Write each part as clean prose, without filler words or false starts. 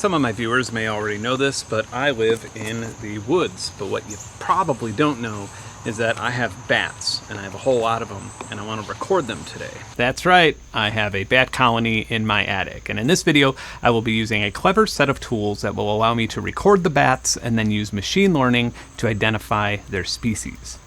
Some of my viewers may already know this, but I live in the woods. But what you probably don't know is that I have bats, and I have a whole lot of them, and I want to record them today. That's right, I have a bat colony in my attic, and in this video I will be using a clever set of tools that will allow me to record the bats and then use machine learning to identify their species.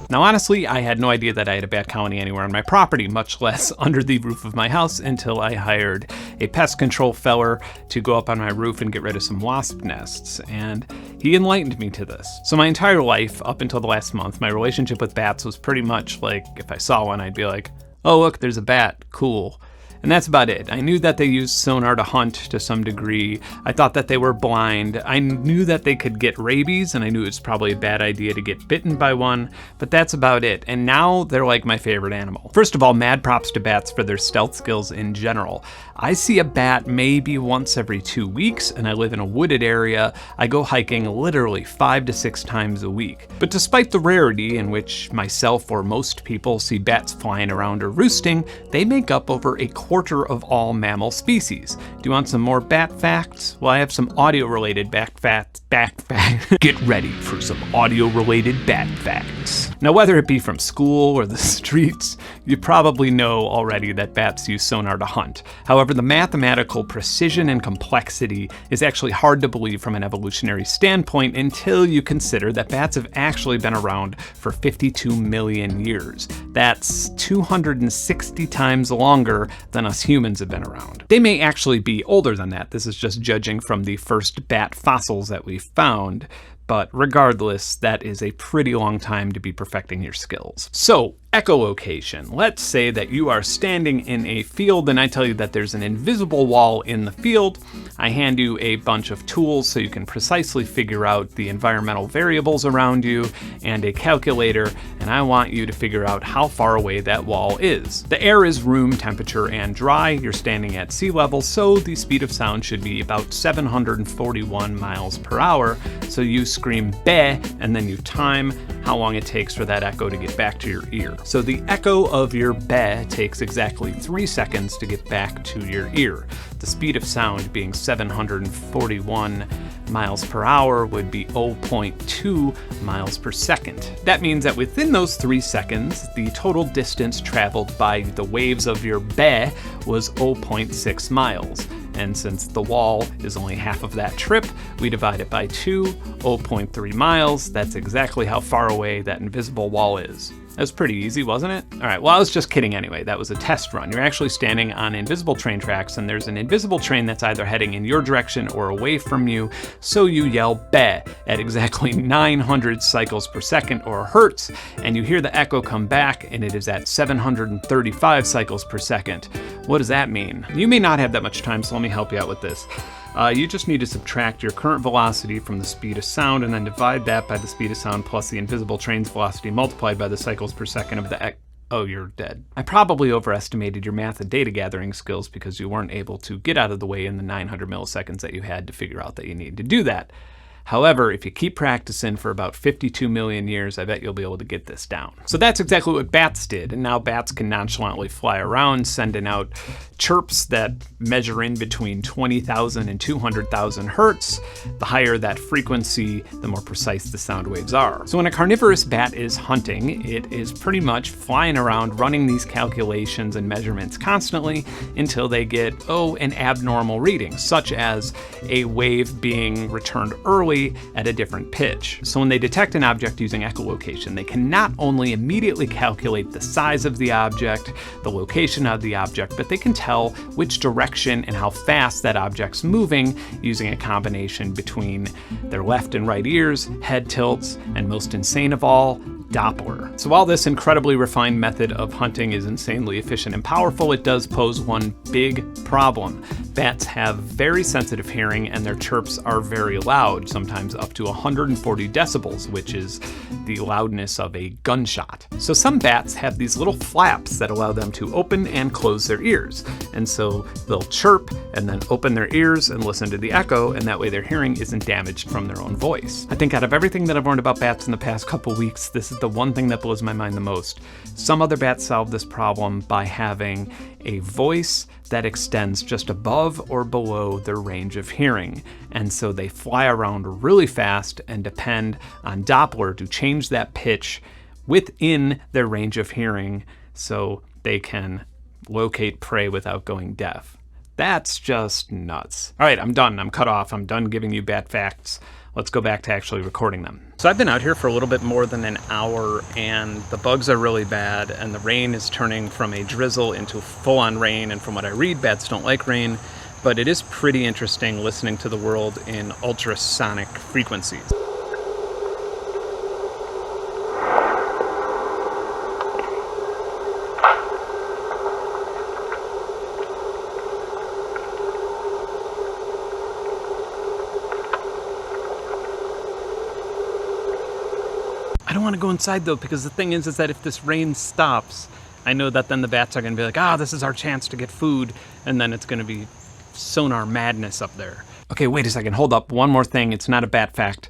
Now honestly, I had no idea that I had a bat colony anywhere on my property, much less under the roof of my house, until I hired a pest control feller to go up on my roof and get rid of some wasp nests, and he enlightened me to this. So my entire life, up until the last month, my relationship with bats was pretty much like, if I saw one, I'd be like, oh look, there's a bat, cool. And that's about it. I knew that they used sonar to hunt to some degree. I thought that they were blind. I knew that they could get rabies, and I knew it was probably a bad idea to get bitten by one, but that's about it. And now they're like my favorite animal. First of all, mad props to bats for their stealth skills in general. I see a bat maybe once every 2 weeks, and I live in a wooded area. I go hiking literally 5 to 6 times a week. But despite the rarity in which myself or most people see bats flying around or roosting, they make up over a quarter of all mammal species. Do you want some more bat facts? Well, I have some audio-related bat facts. Get ready for some audio-related bat facts. Now, whether it be from school or the streets, you probably know already that bats use sonar to hunt. However, the mathematical precision and complexity is actually hard to believe from an evolutionary standpoint until you consider that bats have actually been around for 52 million years. That's 260 times longer than us humans have been around. They may actually be older than that. This is just judging from the first bat fossils that we found. But regardless, that is a pretty long time to be perfecting your skills. So, echolocation. Let's say that you are standing in a field and I tell you that there's an invisible wall in the field. I hand you a bunch of tools so you can precisely figure out the environmental variables around you and a calculator, and I want you to figure out how far away that wall is. The air is room temperature and dry. You're standing at sea level, so the speed of sound should be about 741 miles per hour. So you scream "beh" and then you time how long it takes for that echo to get back to your ear. So the echo of your "beh" takes exactly 3 seconds to get back to your ear. The speed of sound being 741 miles per hour would be 0.2 miles per second. That means that within those 3 seconds, the total distance traveled by the waves of your "beh" was 0.6 miles. And since the wall is only half of that trip, we divide it by 2, 0.3 miles. That's exactly how far away that invisible wall is. That was pretty easy, wasn't it? All right, well, I was just kidding anyway. That was a test run. You're actually standing on invisible train tracks, and there's an invisible train that's either heading in your direction or away from you, so you yell "beh" at exactly 900 cycles per second, or hertz, and you hear the echo come back, and it is at 735 cycles per second. What does that mean? You may not have that much time, so let me help you out with this. You just need to subtract your current velocity from the speed of sound and then divide that by the speed of sound plus the invisible train's velocity multiplied by the cycles per second of the Oh, you're dead. I probably overestimated your math and data gathering skills because you weren't able to get out of the way in the 900 milliseconds that you had to figure out that you need to do that. However, if you keep practicing for about 52 million years, I bet you'll be able to get this down. So that's exactly what bats did, and now bats can nonchalantly fly around, sending out chirps that measure in between 20,000 and 200,000 hertz. The higher that frequency, the more precise the sound waves are. So when a carnivorous bat is hunting, it is pretty much flying around, running these calculations and measurements constantly until they get, an abnormal reading, such as a wave being returned early at a different pitch. So when they detect an object using echolocation, they can not only immediately calculate the size of the object, the location of the object, but they can tell which direction and how fast that object's moving using a combination between their left and right ears, head tilts, and most insane of all, Doppler. So while this incredibly refined method of hunting is insanely efficient and powerful, it does pose one big problem. Bats have very sensitive hearing and their chirps are very loud, sometimes up to 140 decibels, which is the loudness of a gunshot. So some bats have these little flaps that allow them to open and close their ears. And so they'll chirp and then open their ears and listen to the echo, and that way their hearing isn't damaged from their own voice. I think out of everything that I've learned about bats in the past couple weeks, this is the one thing that blows my mind the most. Some other bats solve this problem by having a voice that extends just above or below their range of hearing. And so they fly around really fast and depend on Doppler to change that pitch within their range of hearing so they can locate prey without going deaf. That's just nuts. All right, I'm done. I'm cut off. I'm done giving you bat facts. Let's go back to actually recording them. So I've been out here for a little bit more than an hour, and the bugs are really bad, and the rain is turning from a drizzle into full-on rain, and from what I read, bats don't like rain, but it is pretty interesting listening to the world in ultrasonic frequencies. I don't want to go inside though, because the thing is that if this rain stops, I know that then the bats are going to be like, this is our chance to get food, and then it's going to be sonar madness up there. Okay, wait a second, hold up. One more thing, it's not a bat fact.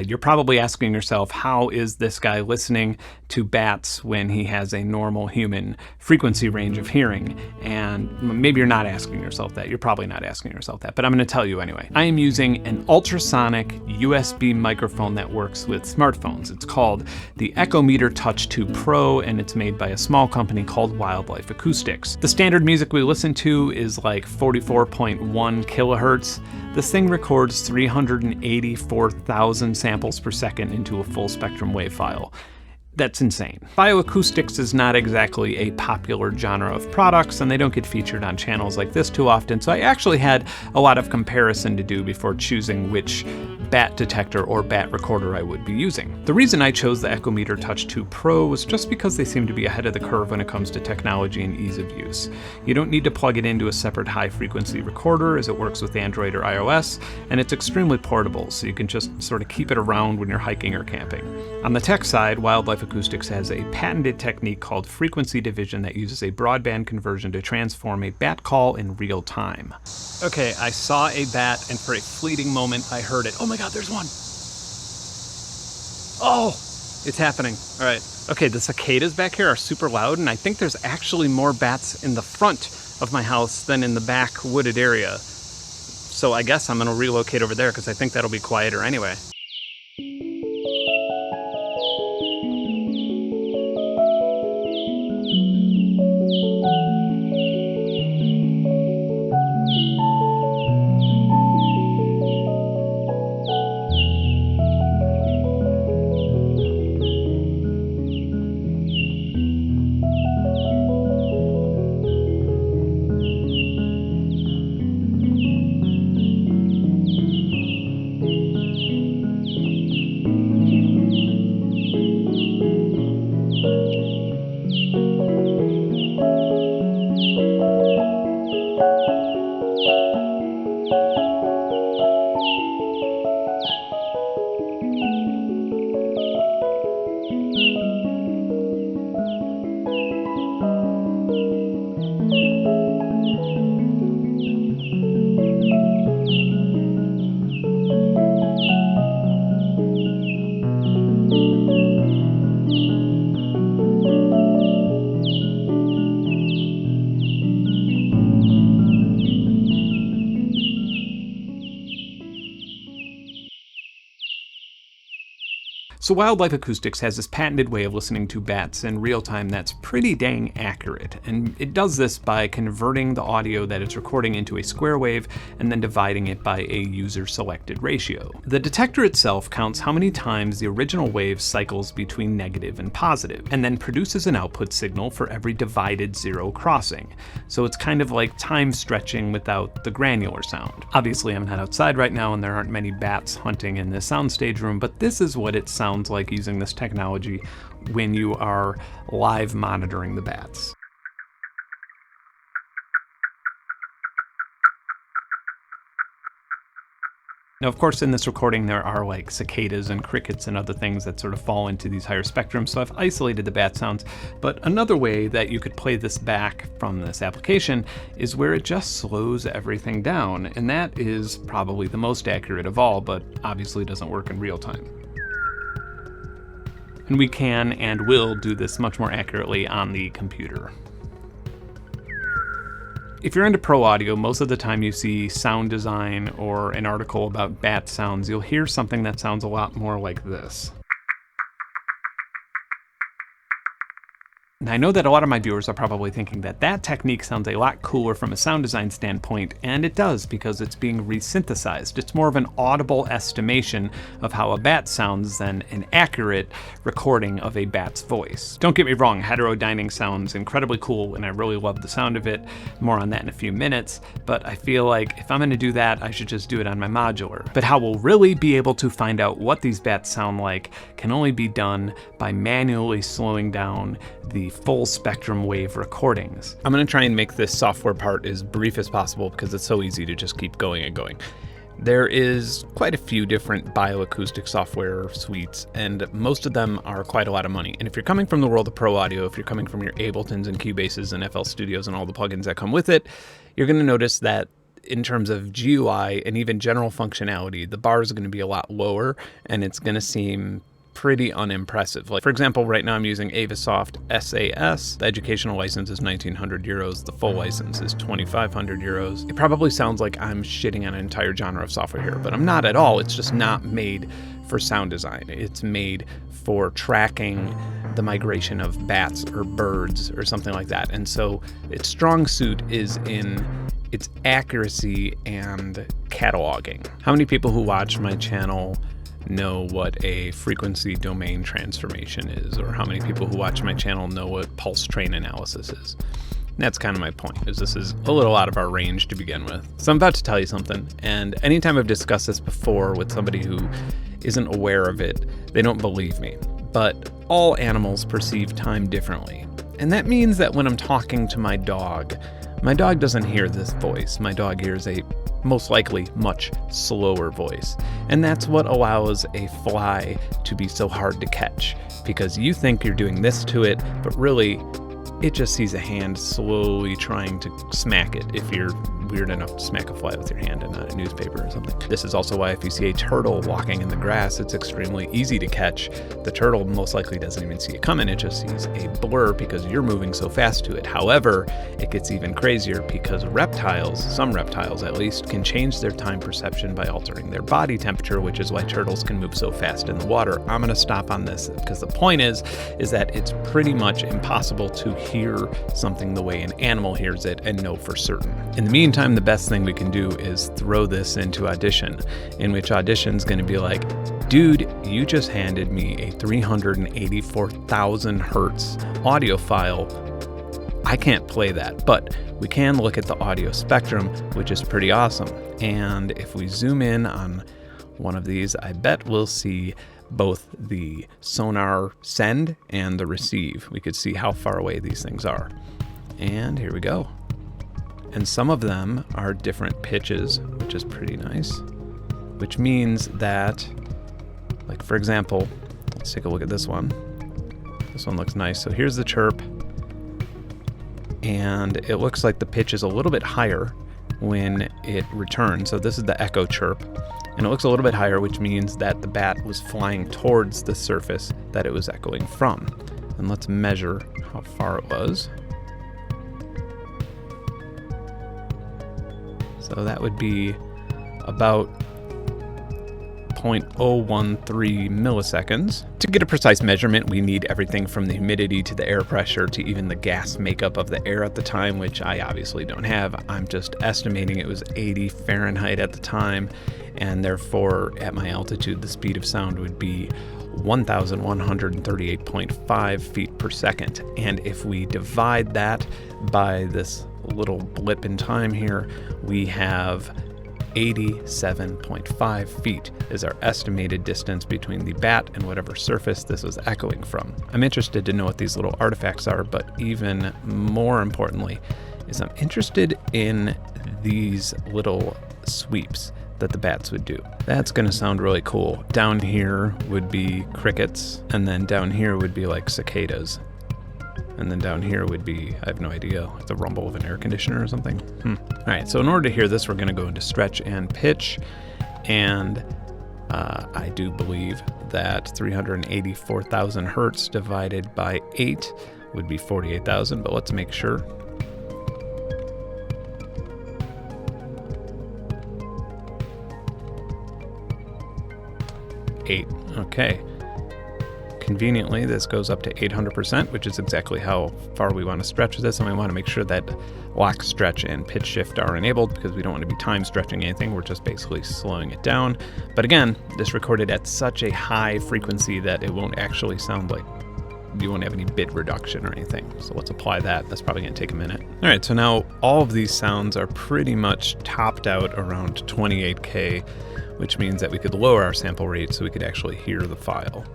You're probably asking yourself, how is this guy listening to bats when he has a normal human frequency range of hearing? And maybe you're not asking yourself that. You're probably not asking yourself that, but I'm going to tell you anyway. I am using an ultrasonic USB microphone that works with smartphones. It's called the Echometer Touch 2 Pro, and it's made by a small company called Wildlife Acoustics. The standard music we listen to is like 44.1 kilohertz. This thing records 384,000 samples per second into a full spectrum wave file. That's insane. Bioacoustics is not exactly a popular genre of products, and they don't get featured on channels like this too often, so I actually had a lot of comparison to do before choosing which bat detector or bat recorder I would be using. The reason I chose the Echometer Touch 2 Pro was just because they seem to be ahead of the curve when it comes to technology and ease of use. You don't need to plug it into a separate high-frequency recorder, as it works with Android or iOS, and it's extremely portable, so you can just sort of keep it around when you're hiking or camping. On the tech side, Wildlife Acoustics has a patented technique called frequency division that uses a broadband conversion to transform a bat call in real time. Okay, I saw a bat, and for a fleeting moment I heard it. Oh my god, there's one! Oh! It's happening. All right. Okay, the cicadas back here are super loud, and I think there's actually more bats in the front of my house than in the back wooded area. So I guess I'm gonna relocate over there because I think that'll be quieter anyway. So Wildlife Acoustics has this patented way of listening to bats in real time that's pretty dang accurate, and it does this by converting the audio that it's recording into a square wave and then dividing it by a user-selected ratio. The detector itself counts how many times the original wave cycles between negative and positive, and then produces an output signal for every divided zero crossing. So it's kind of like time stretching without the granular sound. Obviously I'm not outside right now and there aren't many bats hunting in this soundstage room, but this is what it sounds like using this technology when you are live monitoring the bats. Now, of course, in this recording, there are like cicadas and crickets and other things that sort of fall into these higher spectrums, so I've isolated the bat sounds. But another way that you could play this back from this application is where it just slows everything down, and that is probably the most accurate of all, but obviously doesn't work in real time. And we can and will do this much more accurately on the computer. If you're into pro audio, most of the time you see sound design or an article about bat sounds, you'll hear something that sounds a lot more like this. Now, I know that a lot of my viewers are probably thinking that that technique sounds a lot cooler from a sound design standpoint, and it does because it's being resynthesized. It's more of an audible estimation of how a bat sounds than an accurate recording of a bat's voice. Don't get me wrong, heterodyning sounds incredibly cool and I really love the sound of it. More on that in a few minutes, but I feel like if I'm going to do that, I should just do it on my modular. But how we'll really be able to find out what these bats sound like can only be done by manually slowing down the full spectrum wave recordings. I'm going to try and make this software part as brief as possible because it's so easy to just keep going and going. There is quite a few different bioacoustic software suites, and most of them are quite a lot of money. And if you're coming from the world of pro audio, if you're coming from your Abletons and Cubases and FL Studios and all the plugins that come with it, you're going to notice that in terms of GUI and even general functionality, the bar is going to be a lot lower and it's going to seem pretty unimpressive. Like, for example, right now I'm using Avasoft SAS. The educational license is 1,900 euros. The full license is 2,500 euros. It probably sounds like I'm shitting on an entire genre of software here, but I'm not at all. It's just not made for sound design. It's made for tracking the migration of bats or birds or something like that. And so its strong suit is in its accuracy and cataloging. How many people who watch my channel know what a frequency domain transformation is, or how many people who watch my channel know what pulse train analysis is? And that's kind of my point, is this is a little out of our range to begin with. So I'm about to tell you something, and anytime I've discussed this before with somebody who isn't aware of it, they don't believe me. But all animals perceive time differently. And that means that when I'm talking to my dog doesn't hear this voice. My dog hears a most likely much slower voice. And that's what allows a fly to be so hard to catch, because you think you're doing this to it, but really it just sees a hand slowly trying to smack it, if you're weird enough to smack a fly with your hand and not a newspaper or something. This is also why if you see a turtle walking in the grass, it's extremely easy to catch. The turtle most likely doesn't even see it coming, it just sees a blur because you're moving so fast to it. However, it gets even crazier because reptiles, some reptiles at least, can change their time perception by altering their body temperature, which is why turtles can move so fast in the water. I'm gonna stop on this because the point is that it's pretty much impossible to hear something the way an animal hears it and know for certain. In the meantime, the best thing we can do is throw this into Audition, in which Audition's going to be like, dude, you just handed me a 384,000 hertz audio file. I can't play that, but we can look at the audio spectrum, which is pretty awesome. And if we zoom in on one of these, I bet we'll see both the sonar send and the receive. We could see how far away these things are. And here we go. And some of them are different pitches, which is pretty nice, which means that, like, for example, let's take a look at this one. This one looks nice. So here's the chirp, and it looks like the pitch is a little bit higher when it returns. So this is the echo chirp, and it looks a little bit higher, which means that the bat was flying towards the surface that it was echoing from. And let's measure how far it was. So that would be about 0.013 milliseconds. To get a precise measurement, we need everything from the humidity to the air pressure to even the gas makeup of the air at the time, which I obviously don't have. I'm just estimating it was 80 Fahrenheit at the time, and therefore at my altitude the speed of sound would be 1,138.5 feet per second. And if we divide that by this little blip in time here, we have 87.5 feet is our estimated distance between the bat and whatever surface this was echoing from. I'm interested to know what these little artifacts are, but even more importantly is I'm interested in these little sweeps that the bats would do. That's gonna sound really cool. Down here would be crickets, and then down here would be like cicadas. And then down here would be, I have no idea, the rumble of an air conditioner or something. All right, so in order to hear this, we're gonna go into stretch and pitch. And I do believe that 384,000 hertz divided by 8 would be 48,000, but let's make sure. 8. Okay. Conveniently, this goes up to 800%, which is exactly how far we want to stretch this, and we want to make sure that lock, stretch, and pitch shift are enabled because we don't want to be time stretching anything. We're just basically slowing it down. But again, this recorded at such a high frequency that it won't actually sound like you won't have any bit reduction or anything. So let's apply that. That's probably going to take a minute. All right, so now all of these sounds are pretty much topped out around 28K, which means that we could lower our sample rate so we could actually hear the file.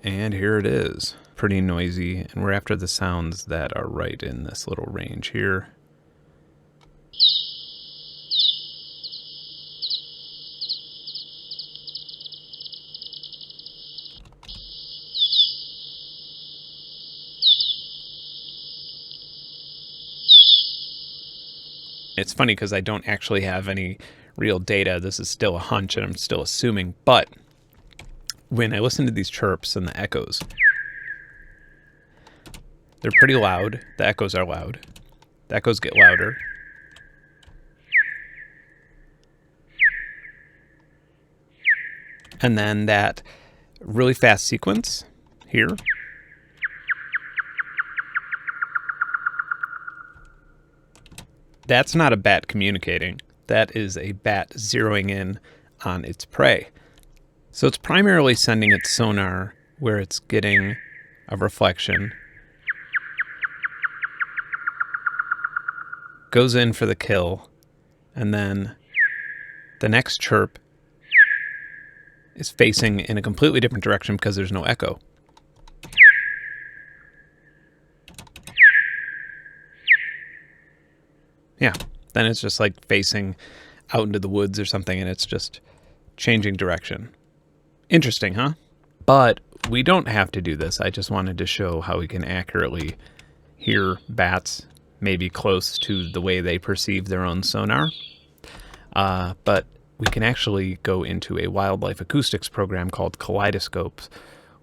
And here it is. Pretty noisy, and we're after the sounds that are right in this little range here. It's funny because I don't actually have any real data. This is still a hunch and I'm still assuming, but when I listen to these chirps and the echoes, they're pretty loud. The echoes are loud. The echoes get louder. And then that really fast sequence here. That's not a bat communicating. That is a bat zeroing in on its prey. So it's primarily sending its sonar where it's getting a reflection, goes in for the kill, and then the next chirp is facing in a completely different direction because there's no echo. Yeah, then it's just like facing out into the woods or something, and it's just changing direction. Interesting, huh? But we don't have to do this. I just wanted to show how we can accurately hear bats, maybe close to the way they perceive their own sonar. But we can actually go into a wildlife acoustics program called Kaleidoscope,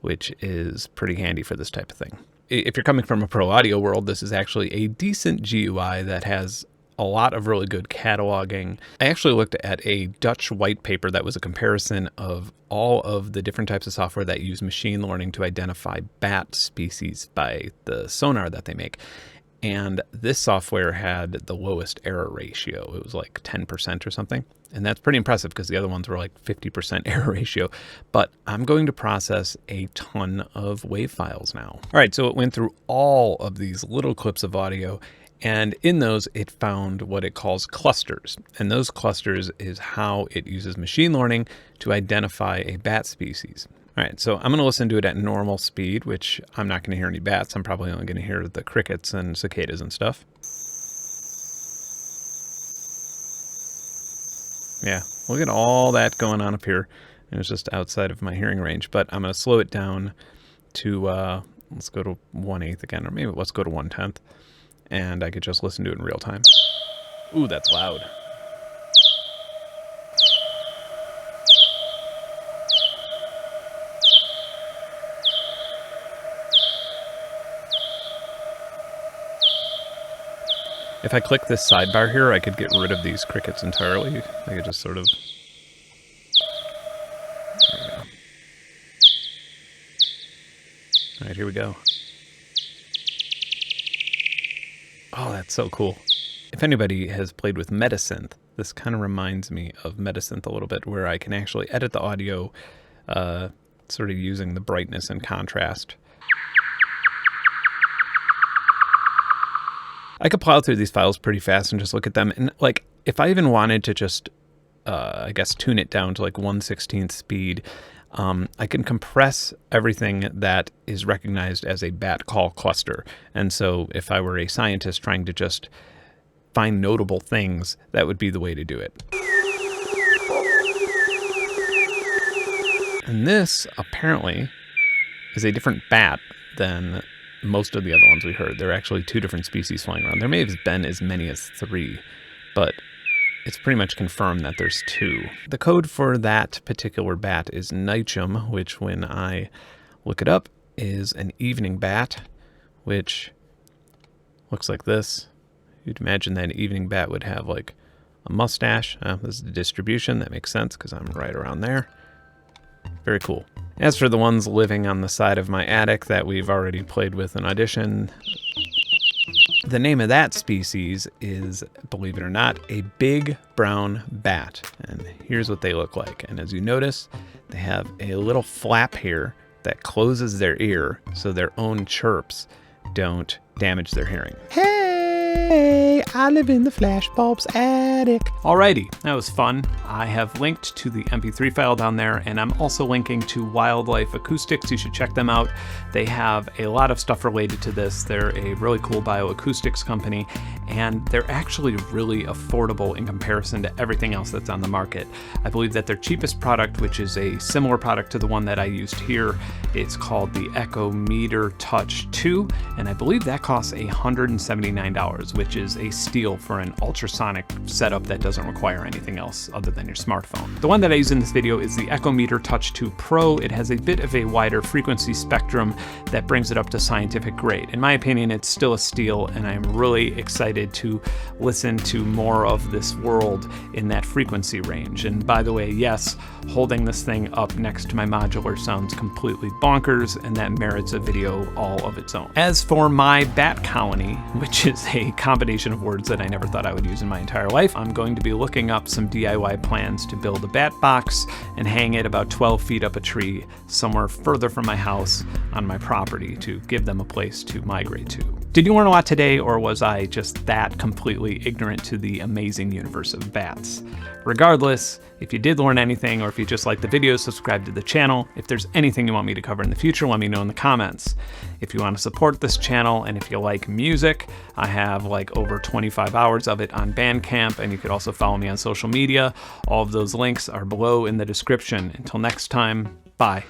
which is pretty handy for this type of thing. If you're coming from a pro audio world, this is actually a decent GUI that has a lot of really good cataloging. I actually looked at a Dutch white paper that was a comparison of all of the different types of software that use machine learning to identify bat species by the sonar that they make. And this software had the lowest error ratio. It was like 10% or something. And that's pretty impressive because the other ones were like 50% error ratio. But I'm going to process a ton of WAV files now. All right, so it went through all of these little clips of audio, and in those, it found what it calls clusters. And those clusters is how it uses machine learning to identify a bat species. All right, so I'm going to listen to it at normal speed, which I'm not going to hear any bats. I'm probably only going to hear the crickets and cicadas and stuff. Yeah, look at all that going on up here. And it's just outside of my hearing range. But I'm going to slow it down to, let's go to 1/8 again, or maybe let's go to 1/10. And I could just listen to it in real time. Ooh, that's loud. If I click this sidebar here, I could get rid of these crickets entirely. I could just sort of... There we go. All right, here we go. Oh, that's so cool. If anybody has played with Metasynth, this kind of reminds me of Metasynth a little bit, where I can actually edit the audio sort of using the brightness and contrast. I could plow through these files pretty fast and just look at them. And like, if I even wanted to just, I guess, tune it down to like 1/16 speed, I can compress everything that is recognized as a bat call cluster. And so if I were a scientist trying to just find notable things, that would be the way to do it. And this, apparently, is a different bat than most of the other ones we heard. There are actually 2 different species flying around. There may have been as many as 3, but it's pretty much confirmed that there's 2. The code for that particular bat is nichum, which when I look it up is an evening bat, which looks like this. You'd imagine that an evening bat would have like a mustache. This is the distribution. That makes sense because I'm right around there. Very cool. As for the ones living on the side of my attic that we've already played with in Audition, the name of that species is, believe it or not, a big brown bat. And here's what they look like. And as you notice, they have a little flap here that closes their ear so their own chirps don't damage their hearing. Hey, I live in the flashbulb's attic. Alrighty, that was fun. I have linked to the MP3 file down there, and I'm also linking to Wildlife Acoustics. You should check them out. They have a lot of stuff related to this. They're a really cool bioacoustics company, and they're actually really affordable in comparison to everything else that's on the market. I believe that their cheapest product, which is a similar product to the one that I used here, it's called the Echo Meter Touch 2, and I believe that costs $179, which is a steal for an ultrasonic setup that doesn't require anything else other than your smartphone. The one that I use in this video is the Echo Meter Touch 2 Pro. It has a bit of a wider frequency spectrum that brings it up to scientific grade. In my opinion, it's still a steal, and I'm really excited to listen to more of this world in that frequency range. And by the way, yes, holding this thing up next to my modular sounds completely bonkers, and that merits a video all of its own. As for my bat colony, which is a combination of words that I never thought I would use in my entire life, I'm going to be looking up some DIY plans to build a bat box and hang it about 12 feet up a tree somewhere further from my house on my property to give them a place to migrate to. Did you learn a lot today, or was I just that completely ignorant to the amazing universe of bats? Regardless, if you did learn anything, or if you just liked the video, subscribe to the channel. If there's anything you want me to cover in the future, let me know in the comments. If you want to support this channel, and if you like music, I have like over 25 hours of it on Bandcamp, and you could also follow me on social media. All of those links are below in the description. Until next time, bye.